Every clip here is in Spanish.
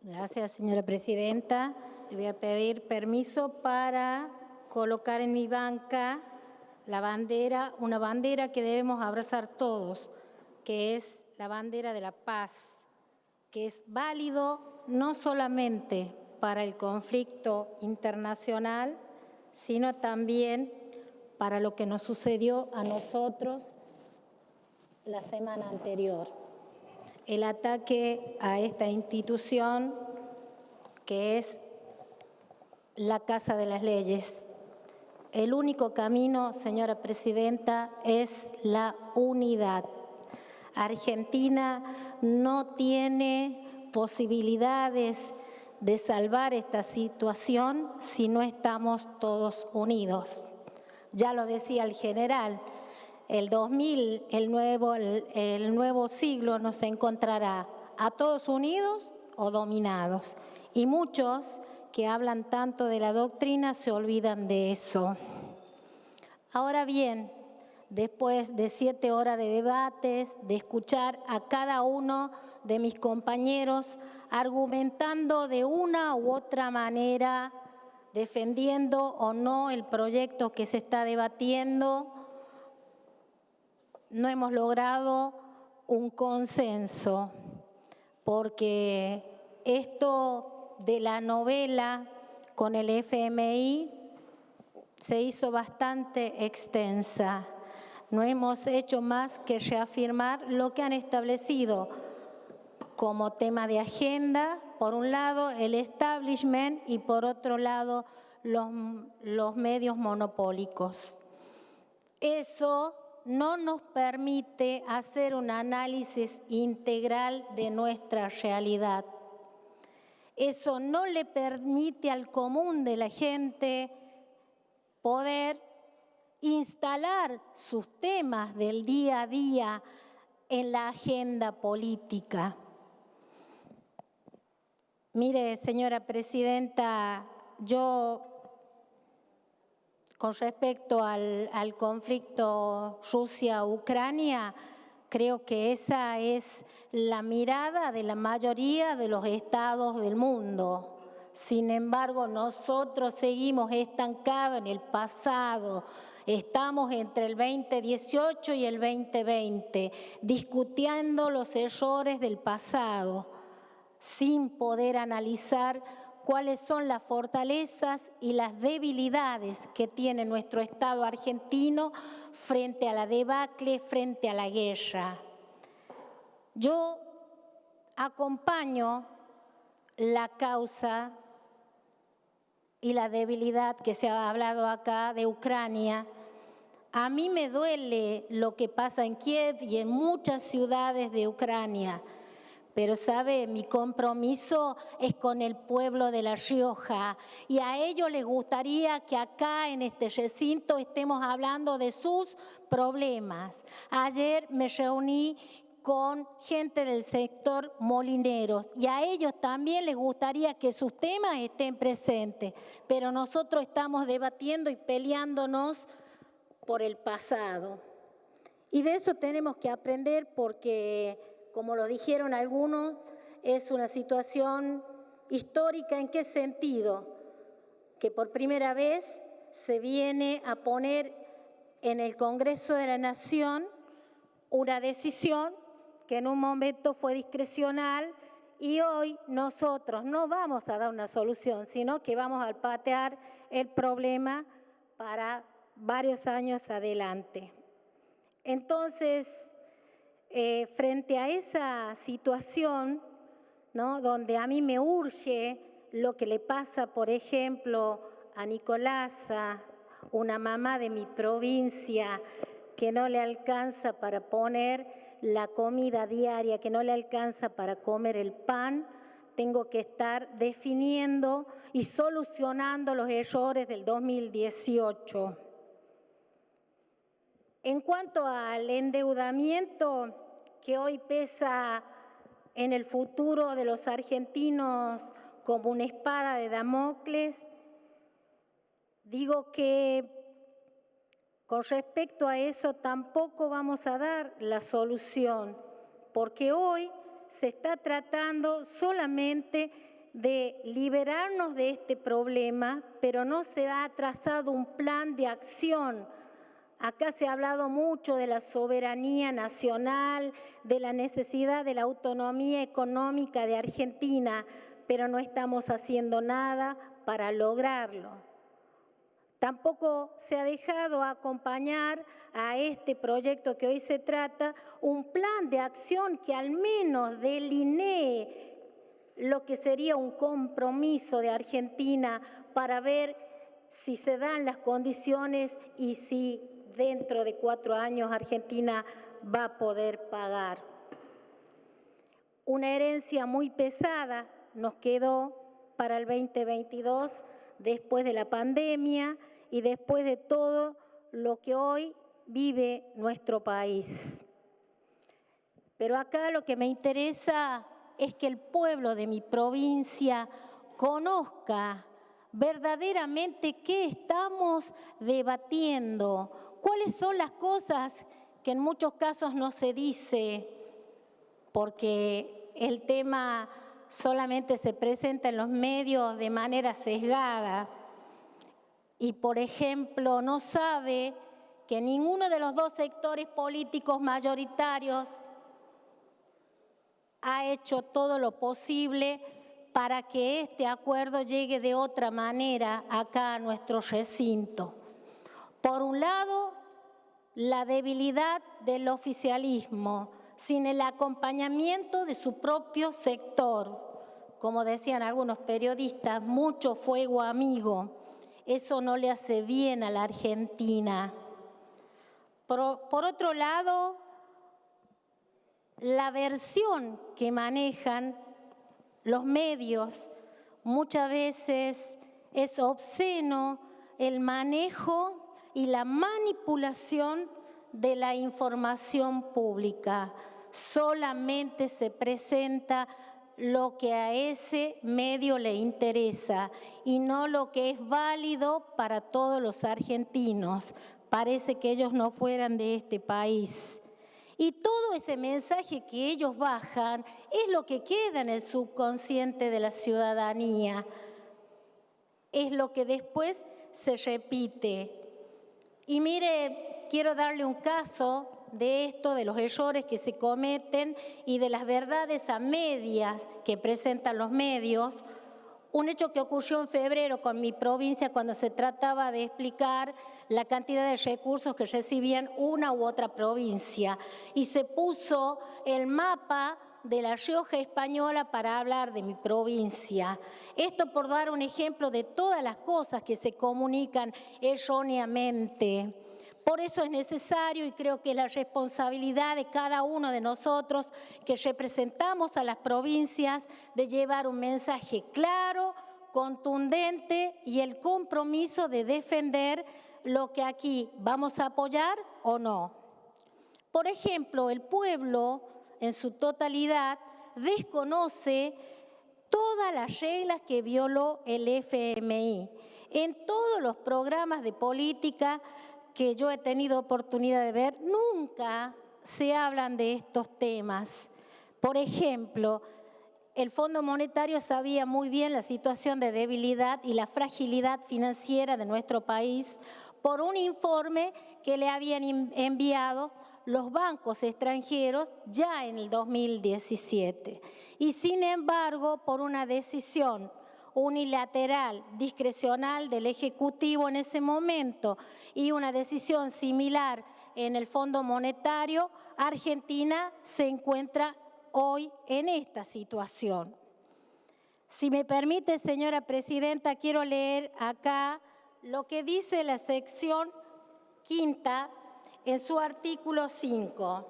Gracias, señora presidenta. Le voy a pedir permiso para colocar en mi banca la bandera, una bandera que debemos abrazar todos, que es la bandera de la paz, que es válido no solamente para el conflicto internacional, sino también para lo que nos sucedió a nosotros la semana anterior. El ataque a esta institución que es la Casa de las Leyes. El único camino, señora presidenta, es la unidad. Argentina no tiene posibilidades de salvar esta situación si no estamos todos unidos. Ya lo decía el general, el 2000, el nuevo siglo nos encontrará a todos unidos o dominados. Y muchos que hablan tanto de la doctrina se olvidan de eso. Ahora bien, después de 7 horas de debates, de escuchar a cada uno de mis compañeros argumentando de una u otra manera, defendiendo o no el proyecto que se está debatiendo, no hemos logrado un consenso, porque esto de la novela con el FMI se hizo bastante extensa. No hemos hecho más que reafirmar lo que han establecido como tema de agenda, por un lado el establishment y por otro lado los medios monopólicos. Eso no nos permite hacer un análisis integral de nuestra realidad. Eso no le permite al común de la gente poder instalar sus temas del día a día en la agenda política. Mire, señora presidenta, yo con respecto al conflicto Rusia-Ucrania, creo que esa es la mirada de la mayoría de los estados del mundo. Sin embargo, nosotros seguimos estancados en el pasado. Estamos entre el 2018 y el 2020, discutiendo los errores del pasado, sin poder analizar cuáles son las fortalezas y las debilidades que tiene nuestro Estado argentino frente a la debacle, frente a la guerra. Yo acompaño la causa y la debilidad que se ha hablado acá de Ucrania. A mí me duele lo que pasa en Kiev y en muchas ciudades de Ucrania. Pero, ¿sabe? Mi compromiso es con el pueblo de La Rioja y a ellos les gustaría que acá en este recinto estemos hablando de sus problemas. Ayer me reuní con gente del sector molineros y a ellos también les gustaría que sus temas estén presentes, pero nosotros estamos debatiendo y peleándonos por el pasado. Y de eso tenemos que aprender porque, como lo dijeron algunos, es una situación histórica. ¿En qué sentido? Que por primera vez se viene a poner en el Congreso de la Nación una decisión que en un momento fue discrecional y hoy nosotros no vamos a dar una solución, sino que vamos a patear el problema para varios años adelante. Entonces, frente a esa situación, ¿no?, donde a mí me urge lo que le pasa, por ejemplo, a Nicolasa, una mamá de mi provincia que no le alcanza para poner la comida diaria, que no le alcanza para comer el pan, tengo que estar definiendo y solucionando los errores del 2018. En cuanto al endeudamiento que hoy pesa en el futuro de los argentinos como una espada de Damocles, digo que con respecto a eso tampoco vamos a dar la solución, porque hoy se está tratando solamente de liberarnos de este problema, pero no se ha trazado un plan de acción. Acá se ha hablado mucho de la soberanía nacional, de la necesidad de la autonomía económica de Argentina, pero no estamos haciendo nada para lograrlo. Tampoco se ha dejado acompañar a este proyecto que hoy se trata un plan de acción que al menos delinee lo que sería un compromiso de Argentina para ver si se dan las condiciones y si dentro de 4 años Argentina va a poder pagar. Una herencia muy pesada nos quedó para el 2022 después de la pandemia y después de todo lo que hoy vive nuestro país. Pero acá lo que me interesa es que el pueblo de mi provincia conozca verdaderamente qué estamos debatiendo, cuáles son las cosas que en muchos casos no se dice, porque el tema solamente se presenta en los medios de manera sesgada. Y, por ejemplo, no sabe que ninguno de los 2 sectores políticos mayoritarios ha hecho todo lo posible para que este acuerdo llegue de otra manera acá a nuestro recinto. Por un lado, la debilidad del oficialismo, sin el acompañamiento de su propio sector. Como decían algunos periodistas, mucho fuego amigo. Eso no le hace bien a la Argentina. Por otro lado, la versión que manejan los medios muchas veces es obsceno el manejo y la manipulación de la información pública. Solamente se presenta lo que a ese medio le interesa y no lo que es válido para todos los argentinos. Parece que ellos no fueran de este país. Y todo ese mensaje que ellos bajan es lo que queda en el subconsciente de la ciudadanía. Es lo que después se repite. Y mire, quiero darle un caso de esto, de los errores que se cometen y de las verdades a medias que presentan los medios. Un hecho que ocurrió en febrero con mi provincia cuando se trataba de explicar la cantidad de recursos que recibían una u otra provincia. Y se puso el mapa de La Rioja española para hablar de mi provincia. Esto por dar un ejemplo de todas las cosas que se comunican erróneamente. Por eso es necesario, y creo que es la responsabilidad de cada uno de nosotros que representamos a las provincias, de llevar un mensaje claro, contundente y el compromiso de defender lo que aquí vamos a apoyar o no. Por ejemplo, el pueblo en su totalidad desconoce todas las reglas que violó el FMI. En todos los programas de política que yo he tenido oportunidad de ver, nunca se hablan de estos temas. Por ejemplo, el Fondo Monetario sabía muy bien la situación de debilidad y la fragilidad financiera de nuestro país por un informe que le habían enviado los bancos extranjeros ya en el 2017. Y sin embargo, por una decisión unilateral, discrecional del Ejecutivo en ese momento y una decisión similar en el Fondo Monetario, Argentina se encuentra hoy en esta situación. Si me permite, señora presidenta, quiero leer acá lo que dice la sección 5 en su artículo 5.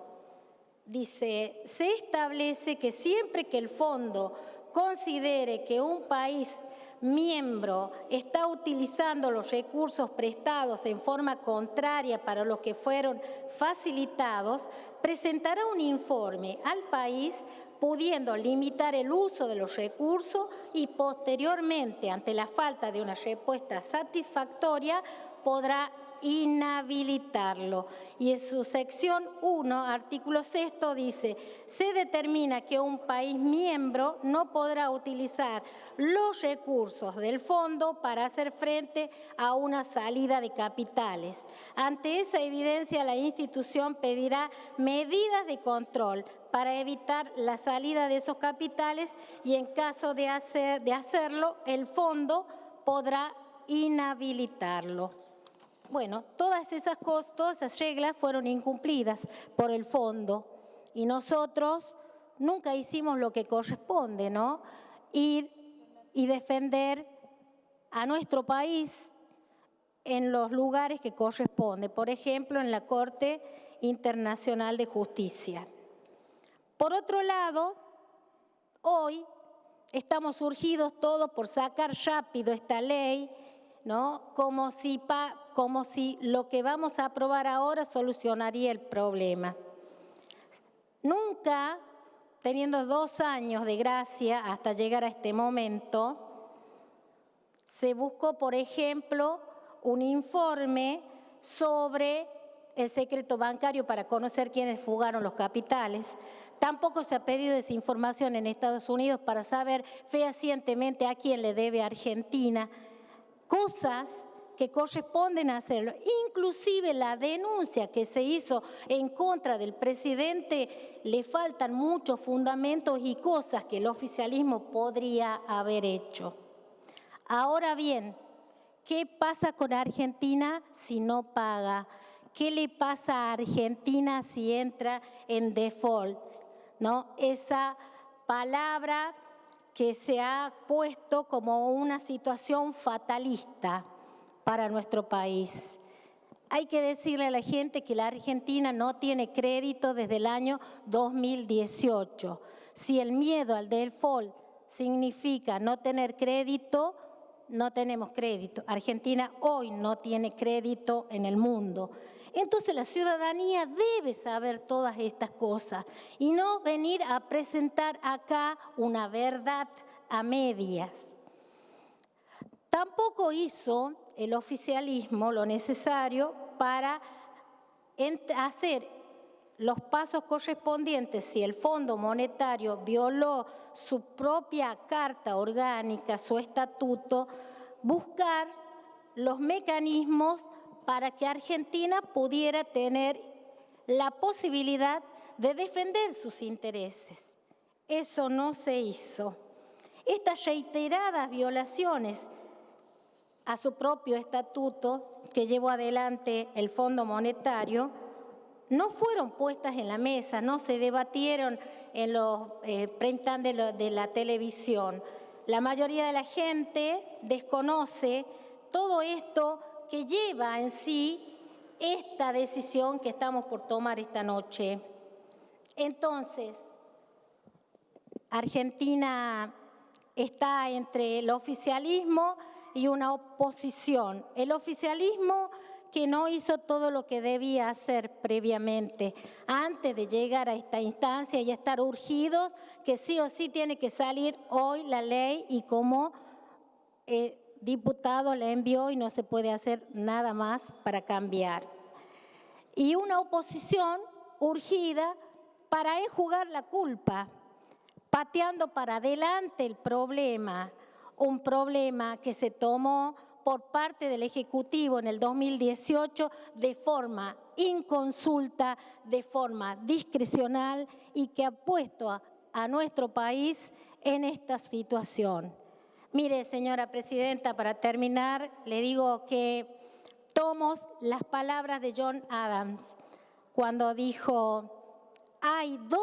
Dice, se establece que siempre que el fondo considere que un país miembro está utilizando los recursos prestados en forma contraria para los que fueron facilitados, presentará un informe al país pudiendo limitar el uso de los recursos y posteriormente, ante la falta de una respuesta satisfactoria, podrá inhabilitarlo. Y en su sección 1, artículo 6, dice: se determina que un país miembro no podrá utilizar los recursos del fondo para hacer frente a una salida de capitales. Ante esa evidencia, la institución pedirá medidas de control para evitar la salida de esos capitales y en caso de hacerlo, el fondo podrá inhabilitarlo. Bueno, todas esas reglas fueron incumplidas por el fondo y nosotros nunca hicimos lo que corresponde, ¿no? Ir y defender a nuestro país en los lugares que corresponde, por ejemplo, en la Corte Internacional de Justicia. Por otro lado, hoy estamos urgidos todos por sacar rápido esta ley, ¿no? Como si lo que vamos a aprobar ahora solucionaría el problema. Nunca, teniendo 2 años de gracia hasta llegar a este momento, se buscó, por ejemplo, un informe sobre el secreto bancario para conocer quiénes fugaron los capitales. Tampoco se ha pedido esa información en Estados Unidos para saber fehacientemente a quién le debe Argentina. Cosas que corresponden hacerlo. Inclusive la denuncia que se hizo en contra del presidente, le faltan muchos fundamentos y cosas que el oficialismo podría haber hecho. Ahora bien, ¿qué pasa con Argentina si no paga? ¿Qué le pasa a Argentina si entra en default? ¿No? Esa palabra que se ha puesto como una situación fatalista para nuestro país. Hay que decirle a la gente que la Argentina no tiene crédito desde el año 2018. Si el miedo al default significa no tener crédito, no tenemos crédito. Argentina hoy no tiene crédito en el mundo. Entonces la ciudadanía debe saber todas estas cosas y no venir a presentar acá una verdad a medias. Tampoco hizo el oficialismo lo necesario para hacer los pasos correspondientes si el Fondo Monetario violó su propia carta orgánica, su estatuto, buscar los mecanismos para que Argentina pudiera tener la posibilidad de defender sus intereses. Eso no se hizo. Estas reiteradas violaciones a su propio estatuto que llevó adelante el Fondo Monetario no fueron puestas en la mesa, no se debatieron en los prime time de la televisión. La mayoría de la gente desconoce todo esto que lleva en sí esta decisión que estamos por tomar esta noche. Entonces, Argentina está entre el oficialismo y una oposición. El oficialismo que no hizo todo lo que debía hacer previamente, antes de llegar a esta instancia y estar urgidos que sí o sí tiene que salir hoy la ley y como diputado la envió y no se puede hacer nada más para cambiar. Y una oposición urgida para jugar la culpa, pateando para adelante el problema, un problema que se tomó por parte del Ejecutivo en el 2018 de forma inconsulta, de forma discrecional y que ha puesto a nuestro país en esta situación. Mire, señora presidenta, para terminar, le digo que tomo las palabras de John Adams cuando dijo: hay 2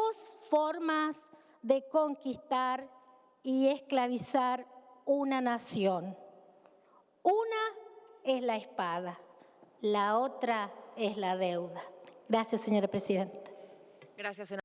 formas de conquistar y esclavizar una nación. Una es la espada, la otra es la deuda. Gracias, señora presidenta. Gracias, senadora.